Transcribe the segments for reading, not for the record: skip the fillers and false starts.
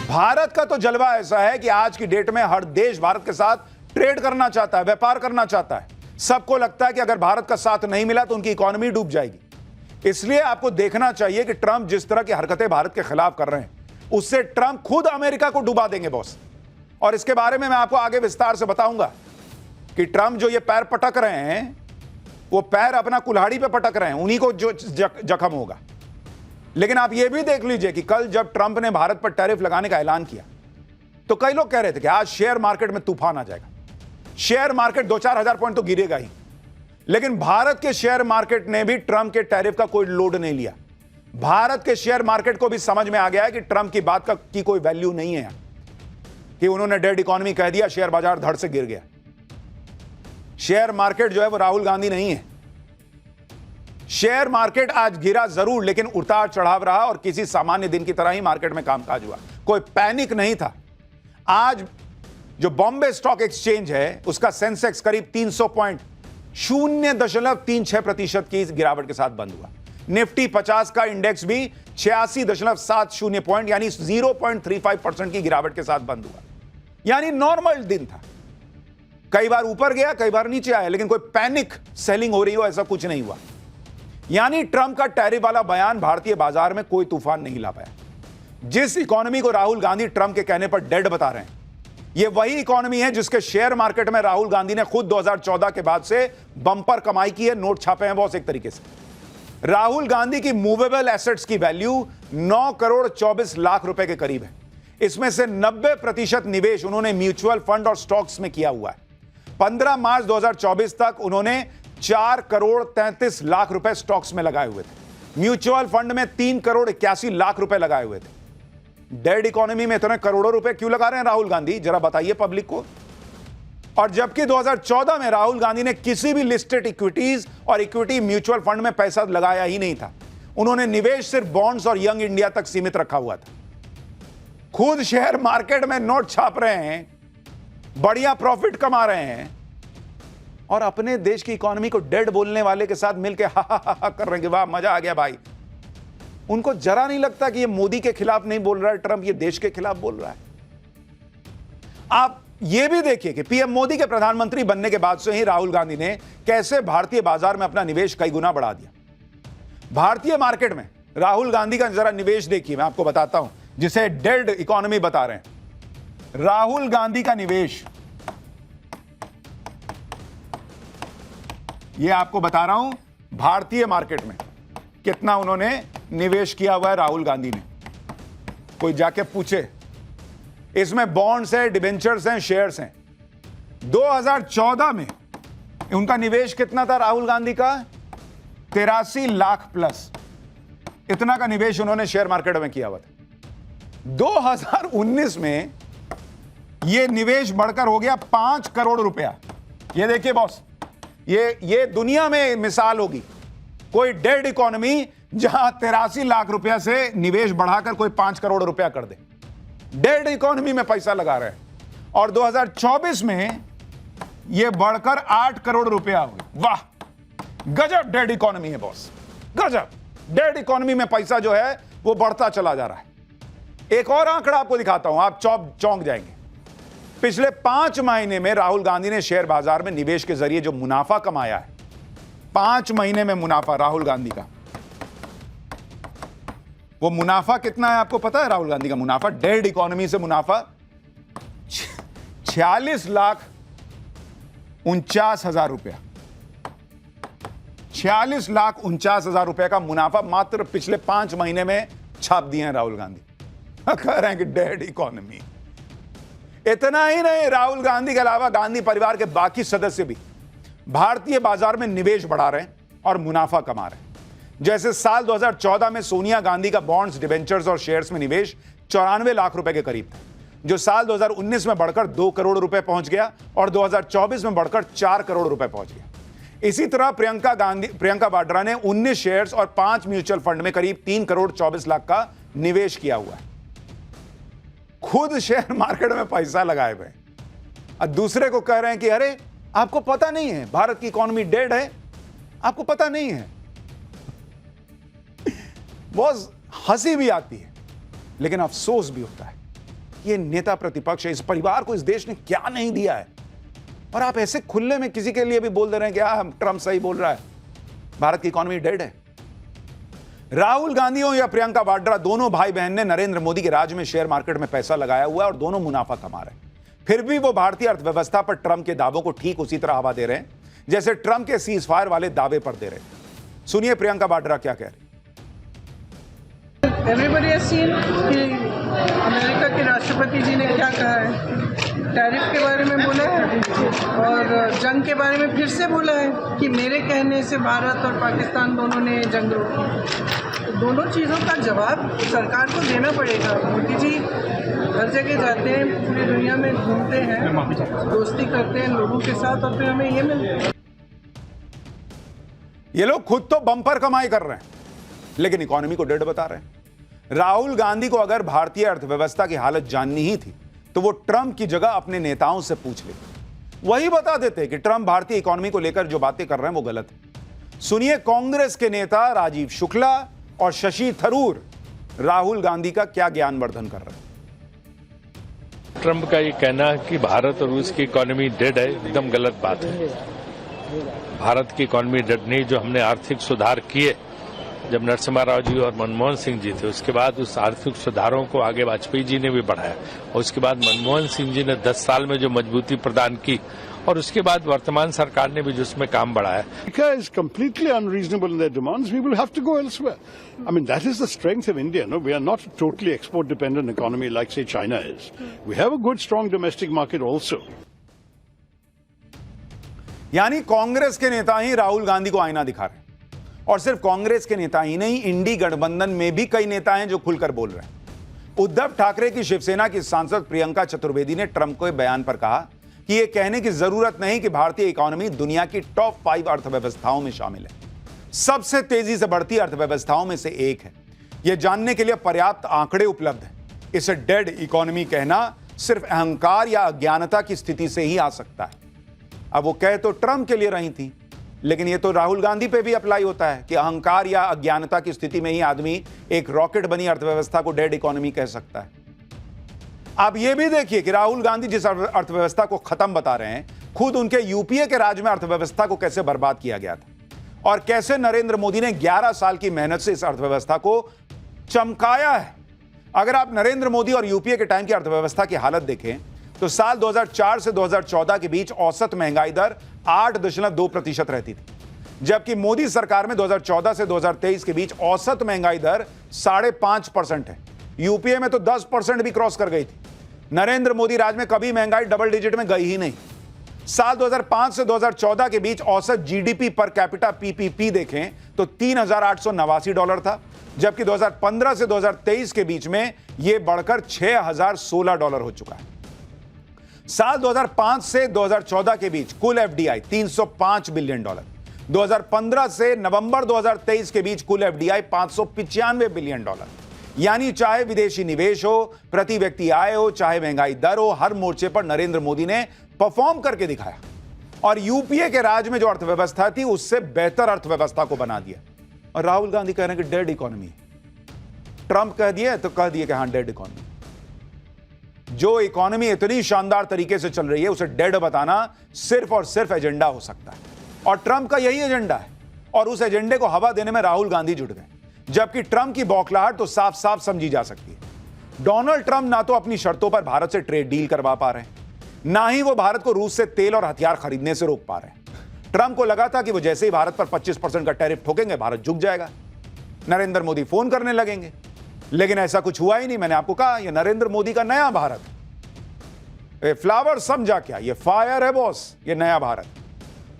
भारत का तो जलवा ऐसा है कि आज की डेट में हर देश भारत के साथ ट्रेड करना चाहता है, व्यापार करना चाहता है। सबको लगता है कि अगर भारत का साथ नहीं मिला तो उनकी इकोनॉमी डूब जाएगी। इसलिए आपको देखना चाहिए कि ट्रंप जिस तरह की हरकतें भारत के खिलाफ कर रहे हैं, उससे ट्रंप खुद अमेरिका को डुबा देंगे बॉस। और इसके बारे में मैं आपको आगे विस्तार से बताऊंगा कि ट्रंप जो ये पैर पटक रहे हैं, वो पैर अपना कुल्हाड़ी पे पटक रहे हैं, उन्हीं को जो जख्म होगा। लेकिन आप ये भी देख लीजिए कि कल जब ट्रंप ने भारत पर टैरिफ लगाने का ऐलान किया तो कई लोग कह रहे थे कि आज शेयर मार्केट में तूफान आ जाएगा, शेयर मार्केट 2-4 हजार पॉइंट तो गिरेगा ही। लेकिन भारत के शेयर मार्केट ने भी ट्रंप के टैरिफ का कोई लोड नहीं लिया। भारत के शेयर मार्केट को भी समझ में आ गया है कि ट्रंप की बात की कोई वैल्यू नहीं है, कि उन्होंने डेड इकोनॉमी कह दिया, शेयर बाजार धड़ से गिर गया। शेयर मार्केट जो है वो राहुल गांधी नहीं है। शेयर मार्केट आज गिरा जरूर, लेकिन उतार चढ़ाव रहा और किसी सामान्य दिन की तरह ही मार्केट में कामकाज हुआ, कोई पैनिक नहीं था। आज जो बॉम्बे स्टॉक एक्सचेंज है उसका सेंसेक्स करीब 300 पॉइंट 0.36% की गिरावट के साथ बंद हुआ। निफ्टी 50 का इंडेक्स भी 86.70 पॉइंट यानी 0.35% की गिरावट के साथ बंद हुआ। यानी नॉर्मल दिन था, कई बार ऊपर गया, कई बार नीचे आया, लेकिन कोई पैनिक सेलिंग हो रही हो ऐसा कुछ नहीं हुआ। यानी ट्रंप का टैरिफ वाला बयान भारतीय बाजार में कोई तूफान नहीं ला पाया। जिस इकोनॉमी को राहुल गांधी ट्रंप के कहने पर डेड बता रहे हैं, यह वही इकोनॉमी है जिसके शेयर मार्केट में राहुल गांधी ने खुद 2014 के बाद से बंपर कमाई की है, नोट छापे हैं बॉस एक तरीके से। राहुल गांधी की मूवेबल एसेट्स की वैल्यू 9 करोड़ 24 लाख रुपए के करीब है। इसमें से 90% निवेश उन्होंने म्यूचुअल फंड और स्टॉक्स में किया हुआ है। 15 मार्च 2024 तक उन्होंने 4 करोड़ 33 लाख रुपए स्टॉक्स में लगाए हुए थे। म्यूचुअल फंड में 3 करोड़ 81 लाख रुपए लगाए हुए थे। डेड इकोनॉमी में इतने करोड़ों रुपए क्यों लगा रहे हैं राहुल गांधी, जरा बताइए पब्लिक को। और जबकि 2014 में राहुल गांधी ने किसी भी लिस्टेड इक्विटीज और इक्विटी म्यूचुअल फंड में पैसा लगाया ही नहीं था। उन्होंने निवेश सिर्फ बॉन्ड्स और यंग इंडिया तक सीमित रखा हुआ था। खुद शेयर मार्केट में नोट छाप रहे हैं, बढ़िया प्रॉफिट कमा रहे हैं, और अपने देश की इकोनॉमी को डेड बोलने वाले के साथ मिलकर हा हा हा कर रहे हैं, वाह मजा आ गया भाई। उनको जरा नहीं लगता कि ये मोदी के खिलाफ नहीं बोल रहा है ट्रंप, ये देश के खिलाफ बोल रहा है। आप ये भी देखिए कि पीएम मोदी के प्रधानमंत्री बनने के बाद से ही राहुल गांधी ने कैसे भारतीय बाजार में अपना निवेश कई गुना बढ़ा दिया। भारतीय मार्केट में राहुल गांधी का जरा निवेश देखिए, मैं आपको बताता हूं, जिसे डेड इकोनॉमी बता रहे हैं। राहुल गांधी का निवेश ये आपको बता रहा हूं, भारतीय मार्केट में कितना उन्होंने निवेश किया हुआ है राहुल गांधी ने। कोई जाके पूछे, इसमें बॉन्ड्स हैं, डिबेंचर्स हैं, शेयर्स हैं। 2014 में उनका निवेश कितना था राहुल गांधी का? 83 लाख प्लस, इतना का निवेश उन्होंने शेयर मार्केट में किया हुआ था। 2019 में यह निवेश बढ़कर हो गया 5 करोड़ रुपया। ये देखिए बॉस, ये दुनिया में मिसाल होगी, कोई डेड इकोनॉमी जहां 83 लाख रुपया से निवेश बढ़ाकर कोई 5 करोड़ रुपया कर दे। डेड इकोनॉमी में पैसा लगा रहे हैं। और 2024 में यह बढ़कर 8 करोड़ रुपया हो गया। वाह, गजब डेड इकोनॉमी है बॉस, गजब। डेड इकोनॉमी में पैसा जो है वो बढ़ता चला जा रहा है। एक और आंकड़ा आपको दिखाता हूं, आप चौंक जाएंगे। पिछले 5 महीने में राहुल गांधी ने शेयर बाजार में निवेश के जरिए जो मुनाफा कमाया है, 5 महीने में मुनाफा राहुल गांधी का, वो मुनाफा कितना है आपको पता है? राहुल गांधी का मुनाफा डेड इकोनॉमी से मुनाफा 46 लाख 49 हजार रुपया। 46 लाख 49 हजार रुपया का मुनाफा मात्र पिछले 5 महीने में छाप दिए हैं राहुल गांधी। कह रहे हैं कि डेड इकोनॉमी। इतना ही नहीं, राहुल गांधी के अलावा गांधी परिवार के बाकी सदस्य भी भारतीय बाजार में निवेश बढ़ा रहे हैं और मुनाफा कमा रहे हैं। जैसे साल 2014 में सोनिया गांधी का बॉन्ड्स, डिबेंचर्स और शेयर्स में निवेश 94 लाख रुपए के करीब था, जो साल 2019 में बढ़कर 2 करोड़ रुपए पहुंच गया और 2024 में बढ़कर 4 करोड़ रुपए पहुंच गया। इसी तरह प्रियंका वाड्रा ने 19 शेयर्स और 5 म्यूचुअल फंड में करीब 3 करोड़ 24 लाख का निवेश किया हुआ है। खुद शेयर मार्केट में पैसा लगाए हुए और दूसरे को कह रहे हैं कि अरे आपको पता नहीं है भारत की इकोनॉमी डेड है, आपको पता नहीं है। बहुत हंसी भी आती है लेकिन अफसोस भी होता है ये नेता प्रतिपक्ष है, इस परिवार को इस देश ने क्या नहीं दिया है, और आप ऐसे खुले में किसी के लिए भी बोल दे रहे हैं कि ट्रंप सही बोल रहा है, भारत की इकोनॉमी डेड है। राहुल गांधी हो या प्रियंका वाड्रा, दोनों भाई बहन ने नरेंद्र मोदी के राज में शेयर मार्केट में पैसा लगाया हुआ है और दोनों मुनाफा कमा रहे हैं। फिर भी वो भारतीय अर्थव्यवस्था पर ट्रंप के दावों को ठीक उसी तरह हवा दे रहे हैं जैसे ट्रंप के सीजफायर वाले दावे पर दे रहे हैं। सुनिए प्रियंका वाड्रा क्या कह रही। Everybody has seen कि अमेरिका के राष्ट्रपति जी ने क्या कहा है, टैरिफ के बारे में बोला है और जंग के बारे में फिर से बोला है कि मेरे कहने से भारत और पाकिस्तान दोनों ने जंग रोकी। तो दोनों चीज़ों का जवाब सरकार को देना पड़ेगा। मोदी जी हर जगह जाते हैं, पूरी दुनिया में घूमते हैं, दोस्ती करते हैं लोगों के साथ और फिर हमें ये मिलता है। ये लोग खुद तो बम्पर कमाई कर रहे हैं लेकिन इकोनॉमी को डेड बता रहे हैं। राहुल गांधी को अगर भारतीय अर्थव्यवस्था की हालत जाननी ही थी तो वो ट्रंप की जगह अपने नेताओं से पूछ लेते, वही बता देते कि ट्रंप भारतीय इकोनॉमी को लेकर जो बातें कर रहे हैं वो गलत है। सुनिए कांग्रेस के नेता राजीव शुक्ला और शशि थरूर राहुल गांधी का क्या ज्ञानवर्धन कर रहे हैं। ट्रंप का ये कहना है कि भारत और रूस की इकोनॉमी डेड है, एकदम गलत बात है। भारत की इकोनॉमी डेड नहीं, जो हमने आर्थिक सुधार किए जब नरसिम्हा राव जी और मनमोहन सिंह जी थे, उसके बाद उस आर्थिक सुधारों को आगे वाजपेयी जी ने भी बढ़ाया और उसके बाद मनमोहन सिंह जी ने 10 साल में जो मजबूती प्रदान की और उसके बाद वर्तमान सरकार ने भी जो उसमें काम बढ़ाया। America is completely unreasonable in their demands. We will have to go elsewhere. I mean, that is the strength of India. No, we are not a totally export-dependent economy like, say, China is. We have a good, strong domestic market also. यानी कांग्रेस के नेता ही राहुल गांधी को आईना दिखा रहे हैं, और सिर्फ कांग्रेस के नेता ही नहीं, इंडी गठबंधन में भी कई नेता हैं जो खुलकर बोल रहे हैं। उद्धव ठाकरे की शिवसेना की सांसद प्रियंका चतुर्वेदी ने ट्रंप के बयान पर कहा कि यह कहने की जरूरत नहीं कि भारतीय इकोनॉमी दुनिया की टॉप 5 अर्थव्यवस्थाओं में शामिल है, सबसे तेजी से बढ़ती अर्थव्यवस्थाओं में से एक है। यह जानने के लिए पर्याप्त आंकड़े उपलब्ध हैं। इसे डेड इकोनॉमी कहना सिर्फ अहंकार या अज्ञानता की स्थिति से ही आ सकता है। अब वो कह तो ट्रंप के लिए रही थी, लेकिन ये तो राहुल गांधी पे भी अप्लाई होता है कि अहंकार या अज्ञानता की स्थिति में ही आदमी एक रॉकेट बनी अर्थव्यवस्था को डेड इकोनॉमी कह सकता है। आप ये भी देखिए कि राहुल गांधी जिस अर्थव्यवस्था को खत्म बता रहे हैं, खुद उनके यूपीए के राज में अर्थव्यवस्था को कैसे बर्बाद किया गया था और कैसे नरेंद्र मोदी ने 11 साल की मेहनत से इस अर्थव्यवस्था को चमकाया है। अगर आप नरेंद्र मोदी और यूपीए के टाइम की अर्थव्यवस्था की हालत देखें तो साल 2004 से 2014 के बीच औसत महंगाई दर 8.2% रहती थी, जबकि मोदी सरकार में 2014 से 2023 के बीच औसत महंगाई दर 5.5% है। यूपीए में तो 10% भी क्रॉस कर गई थी। नरेंद्र मोदी राज में कभी महंगाई डबल डिजिट में गई ही नहीं। साल 2005 से 2014 के बीच औसत जीडीपी पर कैपिटा पीपीपी देखें तो $3,889 था, जबकि 2015 से 2023 के बीच में यह बढ़कर $6,016 हो चुका है। साल 2005 से 2014 के बीच कुल एफडीआई $305 बिलियन, 2015 से नवंबर 2023 के बीच कुल एफडीआई $595 बिलियन। यानी चाहे विदेशी निवेश हो, प्रति व्यक्ति आय हो, चाहे महंगाई दर हो, हर मोर्चे पर नरेंद्र मोदी ने परफॉर्म करके दिखाया और यूपीए के राज में जो अर्थव्यवस्था थी उससे बेहतर अर्थव्यवस्था को बना दिया। और राहुल गांधी कह रहे हैं कि डेड इकोनॉमी है। ट्रंप कह दिए तो कह दिए कि हां डेड इकोनॉमी। जो इकोनॉमी इतनी शानदार तरीके से चल रही है उसे डेड बताना सिर्फ और सिर्फ एजेंडा हो सकता है, और ट्रंप का यही एजेंडा है, और उस एजेंडे को हवा देने में राहुल गांधी जुट गए। जबकि ट्रंप की बौखलाहट तो साफ साफ समझी जा सकती है। डोनाल्ड ट्रंप ना तो अपनी शर्तों पर भारत से ट्रेड डील करवा पा रहे हैं, ना ही वो भारत को रूस से तेल और हथियार खरीदने से रोक पा रहे हैं। ट्रंप को लगा था कि वो जैसे ही भारत पर 25% का टैरिफ ठोकेंगे भारत झुक जाएगा, नरेंद्र मोदी फोन करने लगेंगे, लेकिन ऐसा कुछ हुआ ही नहीं। मैंने आपको कहा यह नरेंद्र मोदी का नया भारत है। फ्लावर समझा क्या, यह फायर है बॉस, यह नया भारत।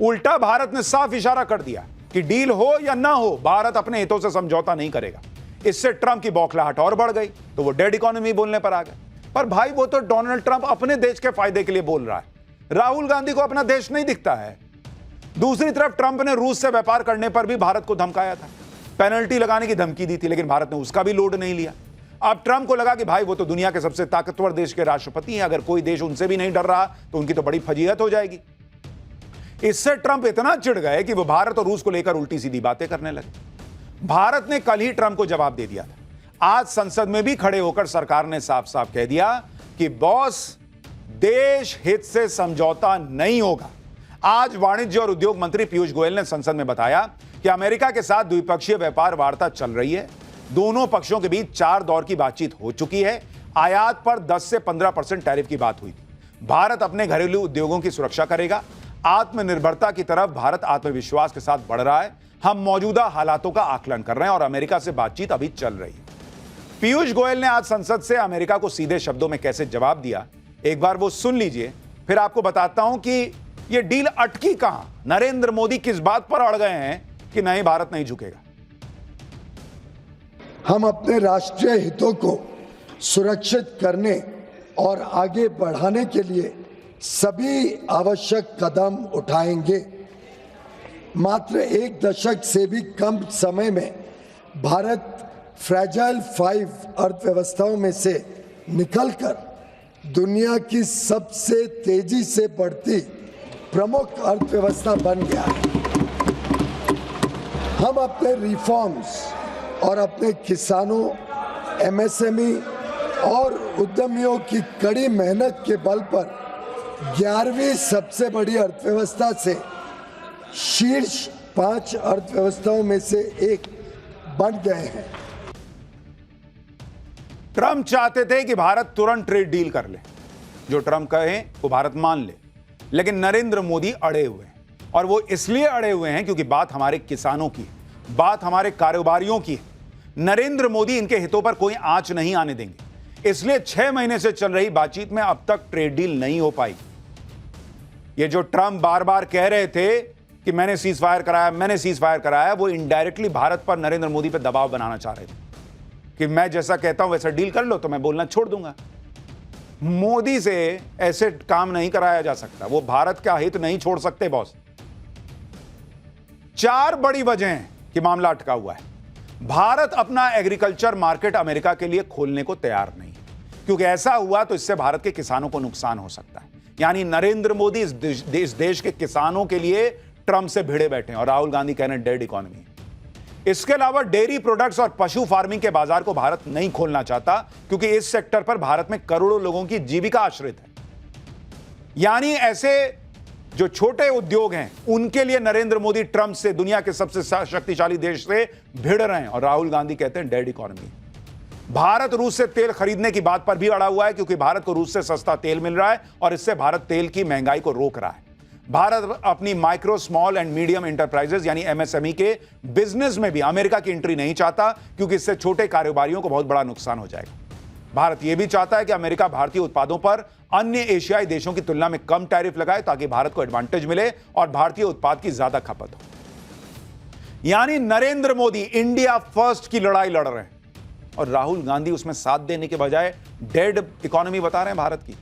उल्टा भारत ने साफ इशारा कर दिया कि डील हो या ना हो भारत अपने हितों से समझौता नहीं करेगा। इससे ट्रंप की बौखलाहट और बढ़ गई तो वो डेड इकोनॉमी बोलने पर आ गए। पर भाई वो तो डोनाल्ड ट्रंप अपने देश के फायदे के लिए बोल रहा है, राहुल गांधी को अपना देश नहीं दिखता है। दूसरी तरफ ट्रंप ने रूस से व्यापार करने पर भी भारत को धमकाया था, पेनल्टी लगाने की धमकी दी थी, लेकिन भारत ने उसका भी लोड नहीं लिया। अब ट्रंप को लगा कि भाई वो तो दुनिया के सबसे ताकतवर देश के राष्ट्रपति हैं, अगर कोई देश उनसे भी नहीं डर रहा तो उनकी तो बड़ी फजीहत हो जाएगी। इससे ट्रंप इतना चिढ़ गए कि वो भारत और रूस को लेकर उल्टी सीधी बातें करने लगे। भारत ने कल ही ट्रंप को जवाब दे दिया था। आज संसद में भी खड़े होकर सरकार ने साफ साफ कह दिया कि बॉस देश हित से समझौता नहीं होगा। आज वाणिज्य और उद्योग मंत्री पीयूष गोयल ने संसद में बताया कि अमेरिका के साथ द्विपक्षीय व्यापार वार्ता चल रही है। दोनों पक्षों के बीच 4 दौर की बातचीत हो चुकी है। आयात पर 10 से 15% टैरिफ की बात हुई थी। भारत अपने घरेलू उद्योगों की सुरक्षा करेगा। आत्मनिर्भरता की तरफ भारत आत्मविश्वास के साथ बढ़ रहा है। हम मौजूदा हालातों का आकलन कर रहे हैं और अमेरिका से बातचीत अभी चल रही है। पीयूष गोयल ने आज संसद से अमेरिका को सीधे शब्दों में कैसे जवाब दिया, एक बार वो सुन लीजिए, फिर आपको बताता हूं कि ये डील अटकी कहां। नरेंद्र मोदी किस बात पर अड़ गए हैं कि नहीं, भारत नहीं झुकेगा। हम अपने राष्ट्रीय हितों को सुरक्षित करने और आगे बढ़ाने के लिए सभी आवश्यक कदम उठाएंगे। मात्र 1 दशक से भी कम समय में भारत फ्रैजाइल 5 अर्थव्यवस्थाओं में से निकलकर दुनिया की सबसे तेजी से बढ़ती प्रमुख अर्थव्यवस्था बन गया है। हम अपने रिफॉर्म्स और अपने किसानों, एमएसएमई और उद्यमियों की कड़ी मेहनत के बल पर 11वीं सबसे बड़ी अर्थव्यवस्था से शीर्ष 5 अर्थव्यवस्थाओं में से एक बन गए हैं। ट्रंप चाहते थे कि भारत तुरंत ट्रेड डील कर ले, जो ट्रंप कहे वो भारत मान ले, लेकिन नरेंद्र मोदी अड़े हुए हैं। और वो इसलिए अड़े हुए हैं क्योंकि बात हमारे किसानों की है, बात हमारे कारोबारियों की है। नरेंद्र मोदी इनके हितों पर कोई आंच नहीं आने देंगे। इसलिए 6 महीने से चल रही बातचीत में अब तक ट्रेड डील नहीं हो पाई। ये जो ट्रंप बार बार कह रहे थे कि मैंने सीज फायर कराया, वो इनडायरेक्टली भारत पर नरेंद्र मोदी पर दबाव बनाना चाह रहे थे कि मैं जैसा कहता हूं वैसा डील कर लो तो मैं बोलना छोड़ दूंगा। मोदी से ऐसे काम नहीं कराया जा सकता, वो भारत का हित नहीं छोड़ सकते बॉस। 4 बड़ी वजह कि मामला अटका हुआ है। भारत अपना एग्रीकल्चर मार्केट अमेरिका के लिए खोलने को तैयार नहीं है, क्योंकि ऐसा हुआ तो इससे भारत के किसानों को नुकसान हो सकता है। यानी नरेंद्र मोदी इस देश के किसानों के लिए ट्रंप से भिड़े बैठे हैं और राहुल गांधी कह रहे हैं डेड इकोनॉमी। इसके अलावा डेयरी प्रोडक्ट्स और पशु फार्मिंग के बाजार को भारत नहीं खोलना चाहता, क्योंकि इस सेक्टर पर भारत में करोड़ों लोगों की जीविका आश्रित है। यानी ऐसे जो छोटे उद्योग हैं उनके लिए नरेंद्र मोदी ट्रंप से, दुनिया के सबसे शक्तिशाली देश से भिड़ रहे हैं और राहुल गांधी कहते हैं डेड इकोनॉमी। भारत रूस से तेल खरीदने की बात पर भी अड़ा हुआ है, क्योंकि भारत को रूस से सस्ता तेल मिल रहा है और इससे भारत तेल की महंगाई को रोक रहा है। भारत अपनी micro, small and medium enterprises यानी एमएसएमई के बिजनेस में भी अमेरिका की एंट्री नहीं चाहता, क्योंकि इससे छोटे कारोबारियों को बहुत बड़ा नुकसान हो जाएगा। भारत यह भी चाहता है कि अमेरिका भारतीय उत्पादों पर अन्य एशियाई देशों की तुलना में कम टैरिफ लगाए, ताकि भारत को एडवांटेज मिले और भारतीय उत्पाद की ज्यादा खपत हो। यानी नरेंद्र मोदी इंडिया फर्स्ट की लड़ाई लड़ रहे हैं और राहुल गांधी उसमें साथ देने के बजाय डेड इकोनॉमी बता रहे हैं भारत की।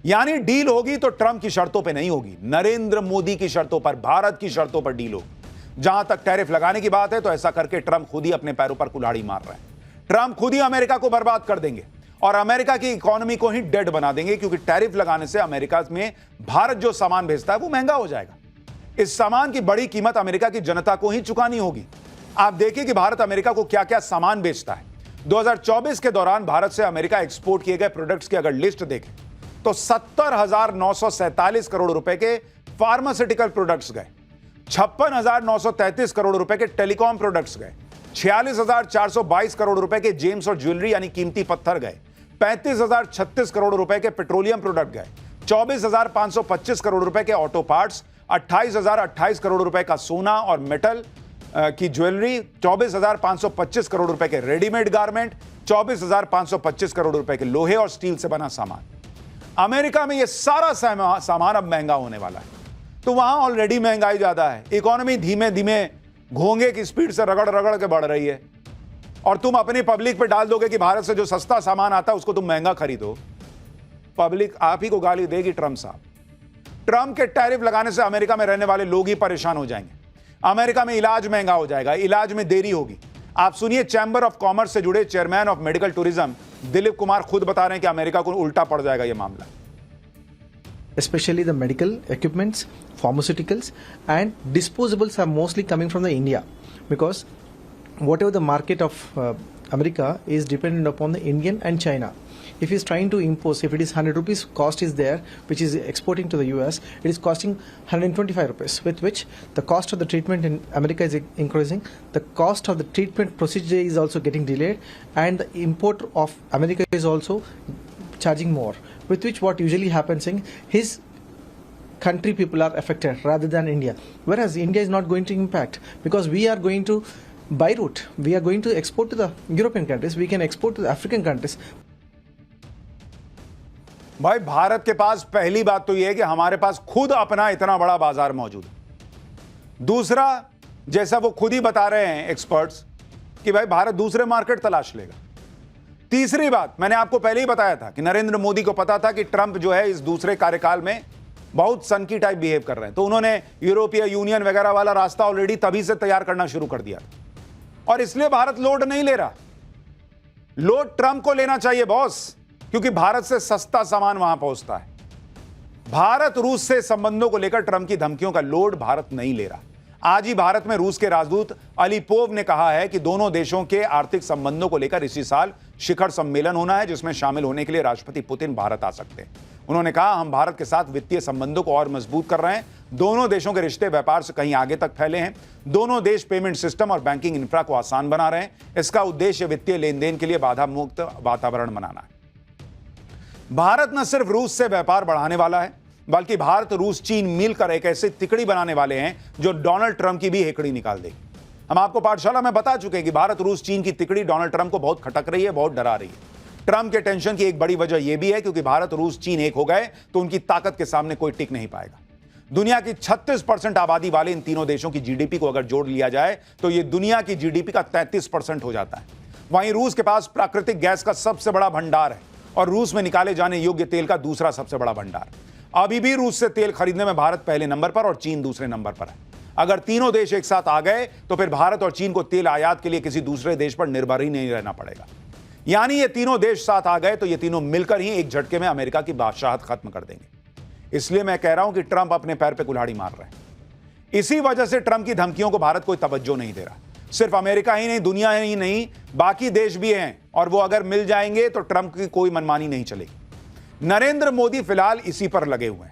यानी डील होगी तो ट्रंप की शर्तों पे नहीं होगी, नरेंद्र मोदी की शर्तों पर, भारत की शर्तों पर डील होगी। जहां तक टैरिफ लगाने की बात है तो ऐसा करके ट्रंप खुद ही अपने पैरों पर कुल्हाड़ी मार रहे हैं। ट्रंप खुद ही अमेरिका को बर्बाद कर देंगे और अमेरिका की इकोनॉमी को ही डेड बना देंगे, क्योंकि टैरिफ लगाने से अमेरिका में भारत जो सामान भेजता है वो महंगा हो जाएगा। इस सामान की बड़ी कीमत अमेरिका की जनता को ही चुकानी होगी। आप देखिए कि भारत अमेरिका को क्या क्या सामान बेचता है। 2024 के दौरान भारत से अमेरिका एक्सपोर्ट किए गए प्रोडक्ट्स की अगर लिस्ट देखें तो 70,947 करोड़ रुपए के फार्मास्यूटिकल प्रोडक्ट्स गए, 56,933 करोड़ रुपए के टेलीकॉम प्रोडक्ट्स गए, 46,422 करोड़ रुपए के जेम्स और ज्वेलरी यानी कीमती पत्थर गए, 35,036 करोड़ रुपए के पेट्रोलियम प्रोडक्ट गए, 24,525 करोड़ रुपए के ऑटो पार्ट्स, 28,028 करोड़ रुपए का सोना और मेटल की ज्वेलरी, 24,525 करोड़ रुपए के रेडीमेड गारमेंट, 24,525 करोड़ रुपए के लोहे और स्टील से बना सामान। अमेरिका में यह सारा सामान अब महंगा होने वाला है, तो वहां ऑलरेडी महंगाई ज्यादा है, इकोनॉमी धीमे धीमे घोंगे की स्पीड से रगड़ रगड़ के बढ़ रही है, और तुम अपनी पब्लिक पे डाल दोगे कि भारत से जो सस्ता सामान आता है उसको तुम महंगा खरीदो। पब्लिक आप ही को गाली देगी ट्रंप साहब। ट्रंप के टैरिफ लगाने से अमेरिका में रहने वाले लोग ही परेशान हो जाएंगे। अमेरिका में इलाज महंगा हो जाएगा, इलाज में देरी होगी। आप सुनिए, चैंबर ऑफ कॉमर्स से जुड़े chairman of medical tourism Dilip Kumar खुद बता रहे हैं कि अमेरिका को उल्टा पड़ जाएगा यह मामला। Especially the medical equipments, pharmaceuticals and disposables are mostly coming from the India, because whatever the market of America is dependent upon the Indian and China. If he's trying to impose, if it is 100 rupees cost is there, which is exporting to the US, it is costing 125 rupees, with which the cost of the treatment in America is increasing, the cost of the treatment procedure is also getting delayed, and the import of America is also charging more, with which what usually happens in his country people are affected rather than India. Whereas India is not going to impact, because we are going to, by route, we are going to export to the European countries, we can export to the African countries. भाई भारत के पास पहली बात तो यह है कि हमारे पास खुद अपना इतना बड़ा बाजार मौजूद है। दूसरा, जैसा वो खुद ही बता रहे हैं एक्सपर्ट्स कि भाई भारत दूसरे मार्केट तलाश लेगा। तीसरी बात, मैंने आपको पहले ही बताया था कि नरेंद्र मोदी को पता था कि ट्रंप जो है इस दूसरे कार्यकाल में बहुत सनकी टाइप बिहेव कर रहे हैं, तो उन्होंने यूरोपीय यूनियन वगैरह वाला रास्ता ऑलरेडी तभी से तैयार करना शुरू कर दिया और इसलिए भारत लोड नहीं ले रहा। लोड ट्रंप को लेना चाहिए बॉस, क्योंकि भारत से सस्ता सामान वहां पहुंचता है। भारत रूस से संबंधों को लेकर ट्रंप की धमकियों का लोड भारत नहीं ले रहा। आज ही भारत में रूस के राजदूत अलीपोव ने कहा है कि दोनों देशों के आर्थिक संबंधों को लेकर इसी साल शिखर सम्मेलन होना है, जिसमें शामिल होने के लिए राष्ट्रपति पुतिन भारत आ सकते हैं। उन्होंने कहा, हम भारत के साथ वित्तीय संबंधों को और मजबूत कर रहे हैं। दोनों देशों के रिश्ते व्यापार से कहीं आगे तक फैले हैं। दोनों देश पेमेंट सिस्टम और बैंकिंग इंफ्रा को आसान बना रहे हैं। इसका उद्देश्य वित्तीय लेन देन के लिए बाधा मुक्त वातावरण बनाना है। भारत न सिर्फ रूस से व्यापार बढ़ाने वाला है, बल्कि भारत रूस चीन मिलकर एक ऐसी तिकड़ी बनाने वाले हैं जो डोनाल्ड ट्रंप की भी हेकड़ी निकाल देगी। हम आपको पाठशाला में बता चुके हैं कि भारत रूस चीन की तिकड़ी डोनाल्ड ट्रंप को बहुत खटक रही है, बहुत डरा रही है। ट्रंप के टेंशन की एक बड़ी वजह यह भी है क्योंकि भारत रूस चीन एक हो गए तो उनकी ताकत के सामने कोई टिक नहीं पाएगा। दुनिया की 36% आबादी वाले इन तीनों देशों की जीडीपी को अगर जोड़ लिया जाए तो यह दुनिया की जीडीपी का 33% हो जाता है। वहीं रूस के पास प्राकृतिक गैस का सबसे बड़ा भंडार है और रूस में निकाले जाने योग्य तेल का दूसरा सबसे बड़ा भंडार। अभी भी रूस से तेल खरीदने में भारत पहले नंबर पर और चीन दूसरे नंबर पर है। अगर तीनों देश एक साथ आ गए तो फिर भारत और चीन को तेल आयात के लिए किसी दूसरे देश पर निर्भर ही नहीं रहना पड़ेगा। यानी ये तीनों देश साथ आ गए तो ये तीनों मिलकर ही एक झटके में अमेरिका की बादशाहत खत्म कर देंगे। इसलिए मैं कह रहा हूं कि ट्रंप अपने पैर पे कुल्हाड़ी मार रहे हैं। इसी वजह से ट्रंप की धमकियों को भारत कोई तवज्जो नहीं दे रहा। सिर्फ अमेरिका ही नहीं, दुनिया ही नहीं, बाकी देश भी हैं और वो अगर मिल जाएंगे तो ट्रंप की कोई मनमानी नहीं चलेगी। नरेंद्र मोदी फिलहाल इसी पर लगे हुए हैं।